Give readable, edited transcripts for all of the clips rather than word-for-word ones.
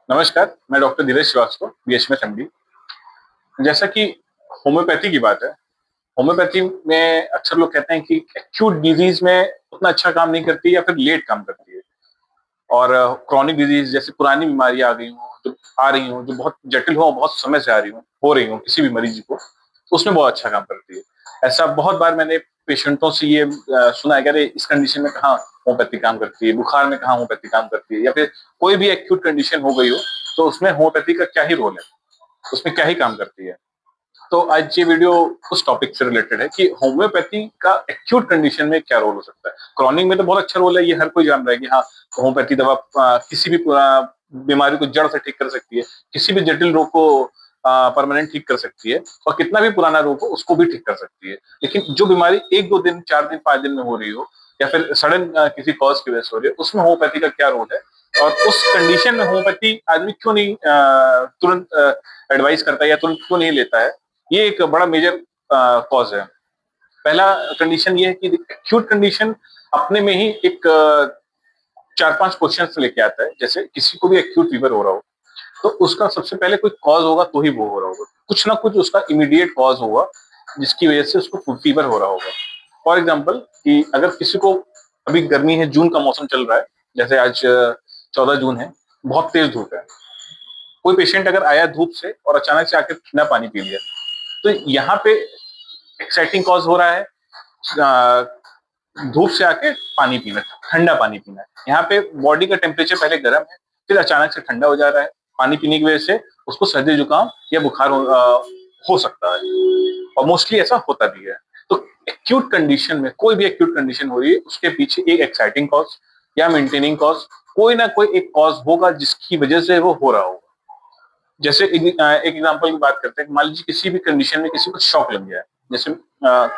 नमस्कार, मैं डॉक्टर धीरज Srivastava, BHMS MD. जैसा कि होम्योपैथी की बात है, होम्योपैथी में अक्सर लोग कहते हैं कि एक्यूट डिजीज में उतना अच्छा काम नहीं करती या फिर लेट काम करती है और क्रॉनिक डिजीज जैसे पुरानी बीमारियां आ गई हों, जो आ रही हों, जो बहुत जटिल हो, बहुत समय से आ रही हों, हो रही हों किसी भी मरीज को, तो उसमें बहुत अच्छा काम करती है। ऐसा बहुत बार मैंने पेशेंटों से ये सुना है कि अरे इस कंडीशन में कहाँ होम्योपैथी काम करती है, बुखार में कहाँ होम्योपैथी काम करती है, या फिर कोई भी एक्यूट कंडीशन हो गई हो तो उसमें होम्योपैथी का क्या ही रोल है, उसमें क्या ही काम करती है। तो आज ये वीडियो उस टॉपिक से रिलेटेड है कि होम्योपैथी का एक्यूट कंडीशन में क्या रोल हो सकता है। क्रॉनिक में तो बहुत अच्छा रोल है, ये हर कोई जान रहा है कि हाँ, होम्योपैथी दवा किसी भी बीमारी को जड़ से ठीक कर सकती है, किसी भी जटिल रोग को परमानेंट ठीक कर सकती है, और कितना भी पुराना रोग हो उसको भी ठीक कर सकती है। लेकिन जो बीमारी 1-2 दिन, 4 दिन, 5 दिन में हो रही हो, या फिर सडन किसी कॉज की वजह से हो रही है, उसमें होम्योपैथी का क्या रोल है, और उस कंडीशन में होम्योपैथी आदमी क्यों नहीं तुरंत एडवाइस करता है या तुरंत क्यों नहीं लेता है, ये एक बड़ा मेजर कॉज है। पहला कंडीशन ये है कि एक्यूट कंडीशन अपने में ही एक 4-5 क्वेश्चन लेके आता है। जैसे किसी को भी एक्यूट फीवर हो रहा हो तो उसका सबसे पहले कोई कॉज होगा तो ही वो हो रहा होगा, कुछ ना कुछ उसका इमीडिएट कॉज होगा जिसकी वजह से उसको फीवर हो रहा होगा। फॉर एग्जाम्पल कि अगर किसी को अभी गर्मी है, जून का मौसम चल रहा है, जैसे आज 14 जून है, बहुत तेज धूप है, कोई पेशेंट अगर आया धूप से और अचानक से आकर ठंडा पानी पी लिया, तो यहाँ पे एक्साइटिंग कॉज हो रहा है धूप से आके पानी पीना, ठंडा पानी पीना है। यहाँ पे बॉडी का टेम्परेचर पहले गर्म है, फिर अचानक से ठंडा हो जा रहा है, पानी पीने की वजह से उसको सर्दी जुकाम या बुखार हो सकता है, और मोस्टली ऐसा होता भी है। तो एक्यूट कंडीशन में, कोई भी एक्यूट कंडीशन हो रही है, उसके पीछे एक एक्साइटिंग कॉज या मेंटेनिंग कॉज, कोई ना कोई एक कॉज होगा जिसकी वजह से वो हो रहा होगा। जैसे एक एग्जांपल की बात करते हैं, मान लीजिए किसी भी कंडीशन में किसी को शॉक लग गया है। जैसे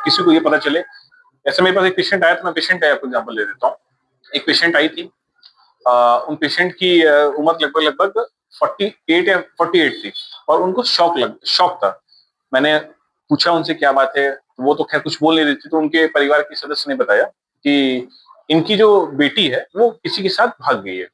किसी को ये पता चले, ऐसे मेरे पास एक पेशेंट आया, तो मैं पेशेंट का एग्जांपल ले देता हूँ। एक पेशेंट आई थी, उन पेशेंट की उम्र लगभग लगभग 48 या 48 थी, और उनको शॉक था। मैंने पूछा उनसे क्या बात है, वो तो खैर कुछ बोल नहीं रही थी, तो उनके परिवार के सदस्य ने बताया कि इनकी जो बेटी है वो किसी के साथ भाग गई है,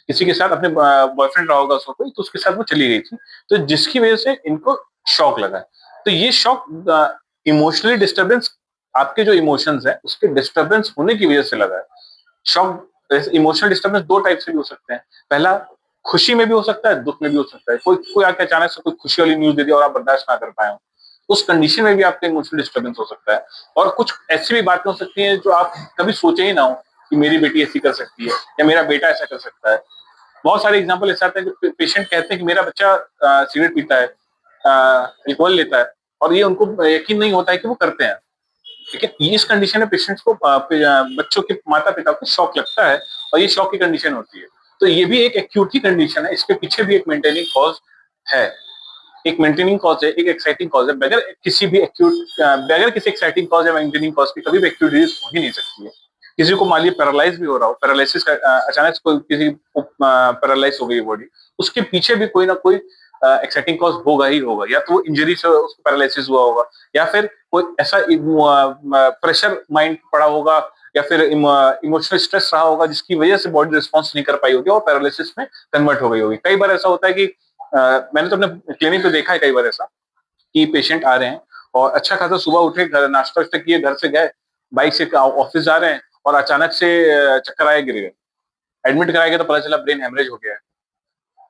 किसी के साथ, अपने बॉयफ्रेंड रहा होगा उसको कोई, तो उसके साथ वो चली गई थी, तो जिसकी वजह से इनको शॉक लगा है। तो ये शॉक इमोशनली डिस्टर्बेंस, आपके जो इमोशंस है उसके डिस्टर्बेंस होने की वजह से लगा है। शॉक, इमोशनल डिस्टर्बेंस दो टाइप से भी हो सकते हैं। पहला, खुशी में भी हो सकता है, दुख में भी हो सकता है। कोई कोई आके अचानक से कोई खुशी वाली न्यूज दे दिया और आप बर्दाश्त ना कर पाए हो, उस कंडीशन में भी आपका इमोशनल डिस्टर्बेंस हो सकता है। और कुछ ऐसी भी बातें हो सकती हैं जो आप कभी सोचे ही ना हो कि मेरी बेटी ऐसी कर सकती है या मेरा बेटा ऐसा कर सकता है। बहुत सारे एग्जाम्पल ऐसे आते हैं कि पेशेंट कहते हैं कि मेरा बच्चा सिगरेट पीता है, अल्कोहल लेता है, और ये उनको यकीन नहीं होता है कि वो करते हैं। लेकिन इस कंडीशन में पेशेंट्स को बच्चों के माता पिता को शौक लगता है, और ये शौक की कंडीशन होती है। तो ये भी एक एक्यूट ही कंडीशन है, इसके पीछे भी एक मेंटेनिंग कॉज है। एक मेंटेनिंग कॉज है, एक एक्साइटिंग कॉज है। बगैर किसी एक्साइटिंग कॉज या मेंटेनिंग कॉज के कभी भी एक्यूट डिजीज हो ही नहीं सकती है। किसी को मान लीजिए पैरालाइज भी हो रहा हो, पैरालिसिस का अचानक से कोई किसी पैरालाइज हो गई बॉडी, उसके पीछे भी कोई ना कोई एक्साइटिंग कॉज होगा ही होगा। या तो वो इंजरी से उसको पैरालिसिस हुआ होगा, या फिर कोई ऐसा प्रेशर माइंड पड़ा होगा, या फिर इमोशनल स्ट्रेस रहा होगा जिसकी वजह से बॉडी रिस्पॉन्स नहीं कर पाई होगी और पैरालिसिस में कन्वर्ट हो गई होगी। कई बार ऐसा होता है कि मैंने तो अपने क्लिनिक पे देखा है कई बार ऐसा कि पेशेंट आ रहे हैं और अच्छा खासा सुबह उठे, घर नाश्ता वास्ता किए, घर से गए, बाइक से ऑफिस जा रहे हैं, और अचानक से चक्कर आए, गिर गए, एडमिट कराया गया तो पता चला ब्रेन हेमरेज हो गया है।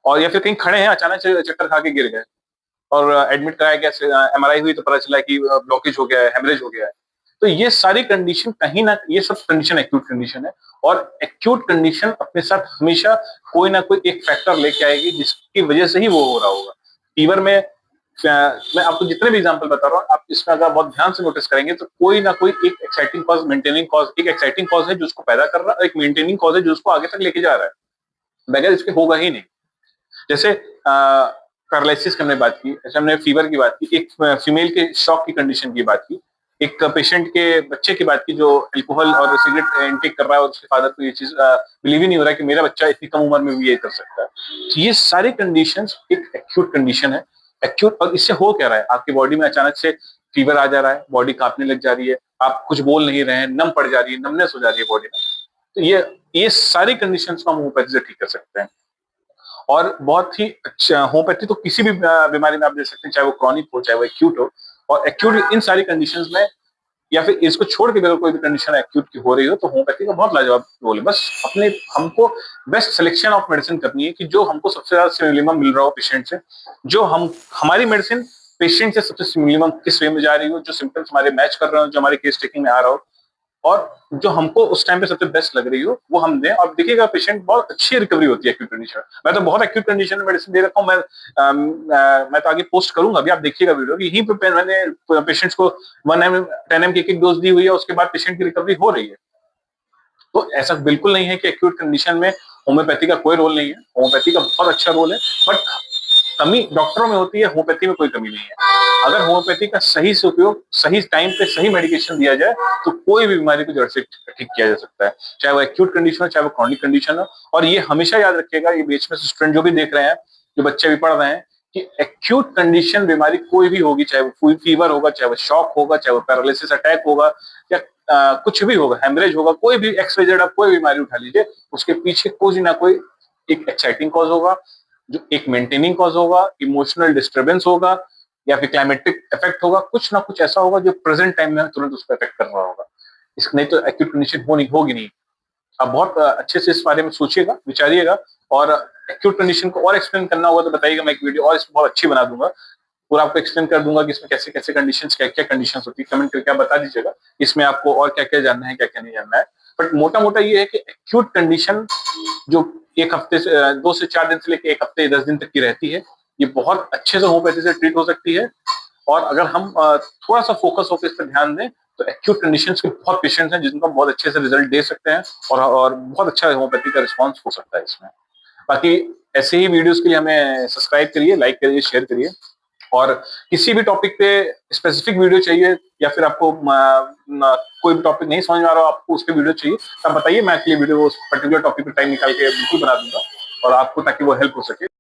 और या फिर कहीं खड़े हैं, अचानक से चक्कर खा के गिर गए, और एडमिट कराया गया, एमआरआई हुई तो पता चला कि ब्लॉकेज हो गया है, हेमरेज हो गया है। तो ये सारी कंडीशन कहीं ना, ये सब कंडीशन एक्यूट कंडीशन है, और एक्यूट कंडीशन अपने साथ हमेशा कोई ना कोई एक फैक्टर लेके आएगी जिसकी वजह से ही वो हो रहा होगा। फीवर में मैं आपको जितने भी एग्जांपल बता रहा हूँ, आप इसमें अगर बहुत ध्यान से नोटिस करेंगे तो कोई ना कोई एक एक्साइटिंग कॉज, मेंटेनिंग कॉज, एक एक्साइटिंग कॉज है जो उसको पैदा कर रहा है, एक मेंटेनिंग कॉज है जो उसको आगे तक लेके जा रहा है। बगैर इसके होगा ही नहीं। जैसे पैरालिसिस की हमने बात की, जैसे हमने फीवर की बात की, एक फीमेल के शॉक की कंडीशन की बात की, एक पेशेंट के बच्चे की बात की जो अल्कोहल और सिगरेट इनटेक कर रहा है, और उसके फादर को ये चीज बिलीव ही नहीं हो रहा है कि मेरा बच्चा इतनी कम उम्र में भी ये कर सकता है। तो ये सारी कंडीशंस एक एक्यूट कंडीशन है। एक्यूट, और इससे हो क्या रहा है, आपकी बॉडी में अचानक से फीवर आ जा रहा है, बॉडी कांपने लग जा रही है, आप कुछ बोल नहीं रहे हैं, नम पड़ जा रही है, नमनेस हो जा रही है बॉडी में। तो ये सारी कंडीशंस को हम होम्योपैथी से ठीक कर सकते हैं। और बहुत ही अच्छा होम्योपैथी तो किसी भी बीमारी में आप दे सकते हैं, चाहे वो क्रॉनिक हो चाहे वो एक्यूट हो। और एक्यूट इन सारी कंडीशंस में, या फिर इसको छोड़ के भी अगर कोई भी कंडीशन एक्यूट की हो रही हो, तो होम्योपैथी का बहुत लाजवाब रोल है। बस अपने हमको बेस्ट सिलेक्शन ऑफ मेडिसिन करनी है कि जो हमको सबसे ज्यादा सिमिलम मिल रहा हो पेशेंट से, जो हम हमारी मेडिसिन पेशेंट से सबसे सिमिलम किस वे में जा रही हो, जो सिम्टम्स हमारे मैच कर रहे हो, जो हमारे केस टेकिंग में आ रहा हो, और जो हमको उस टाइम पे सबसे बेस्ट लग रही हो वो हम दें। और देखिएगा पेशेंट बहुत अच्छी रिकवरी होती है एक्यूट कंडीशन। मैं तो बहुत एक्यूट कंडीशन में मेडिसिन दे रखा हूँ। मैं तो आगे पोस्ट करूंगा, अभी आप देखिएगा वीडियो, यहीं पे मैंने पेशेंट्स को 1 एम 10 एम की एक डोज दी हुई है, उसके बाद पेशेंट की रिकवरी हो रही है। तो ऐसा बिल्कुल नहीं है कि एक्यूट कंडीशन में होम्योपैथी का कोई रोल नहीं है, होम्योपैथी का बहुत अच्छा रोल है। बट कमी डॉक्टरों में होती है, होम्योपैथी में कोई कमी नहीं है। अगर होम्योपैथी का सही से उपयोग, सही टाइम पे सही मेडिकेशन दिया जाए, तो कोई भी बीमारी को जड़ से ठीक किया जा सकता है, चाहे वो एक्यूट कंडीशन हो चाहे वो क्रॉनिक कंडीशन हो। और ये हमेशा याद रखिएगा, ये बीच में स्टूडेंट जो भी देख रहे हैं, जो बच्चे भी पढ़ रहे हैं, कि एक्यूट कंडीशन बीमारी कोई भी होगी, चाहे वो फीवर होगा, चाहे वो शॉक होगा, चाहे वो पैरालिसिस अटैक होगा, या कुछ भी होगा, हेमरेज होगा, कोई भी एक्सवाइजेड आप कोई बीमारी उठा लीजिए, उसके पीछे कोई ना कोई एक एक्साइटिंग कॉज होगा, जो एक मेंटेनिंग कॉज होगा, इमोशनल डिस्टर्बेंस होगा, या फिर क्लाइमेटिक इफेक्ट होगा। कुछ ना कुछ ऐसा होगा जो प्रेजेंट टाइम में तुरंत उसको इफेक्ट कर रहा होगा। इस नहीं तो एक्यूट कंडीशन होगी नहीं। आप बहुत अच्छे से इस बारे में सोचिएगा, विचारिएगा, और एक्यूट कंडीशन को और एक्सप्लेन करना होगा तो बताइएगा, मैं एक वीडियो और इसमें बहुत अच्छी बना दूंगा, पूरा आपको एक्सप्लेन कर दूंगा कि इसमें कैसे कैसे कंडीशंस, क्या क्या कंडीशंस होती है। कमेंट करके आप बता दीजिएगा इसमें आपको और क्या क्या जानना है, क्या क्या नहीं जानना है। बट मोटा मोटा ये है कि एक्यूट कंडीशन जो एक हफ्ते से 2 से 4 दिन से लेकर एक हफ्ते 10 दिन तक की रहती है, ये बहुत अच्छे से होम्योपैथी से ट्रीट हो सकती है। और अगर हम थोड़ा सा फोकस होकर इस पर ध्यान दें, तो एक्यूट कंडीशंस के बहुत पेशेंट्स हैं जिनको बहुत अच्छे से रिजल्ट दे सकते हैं, और बहुत अच्छा होम्योपैथी का रिस्पॉन्स हो सकता है इसमें। बाकी ऐसे ही वीडियोस के लिए हमें सब्सक्राइब करिए, लाइक करिए, शेयर करिए। और किसी भी टॉपिक पे स्पेसिफिक वीडियो चाहिए, या फिर आपको कोई भी टॉपिक नहीं समझ में आ रहा हो, आपको उस पर वीडियो चाहिए, तो आप बताइए, मैं आपके लिए वीडियो उस पर्टिकुलर टॉपिक पे टाइम निकाल के बिल्कुल बना दूंगा, और आपको ताकि वो हेल्प हो सके।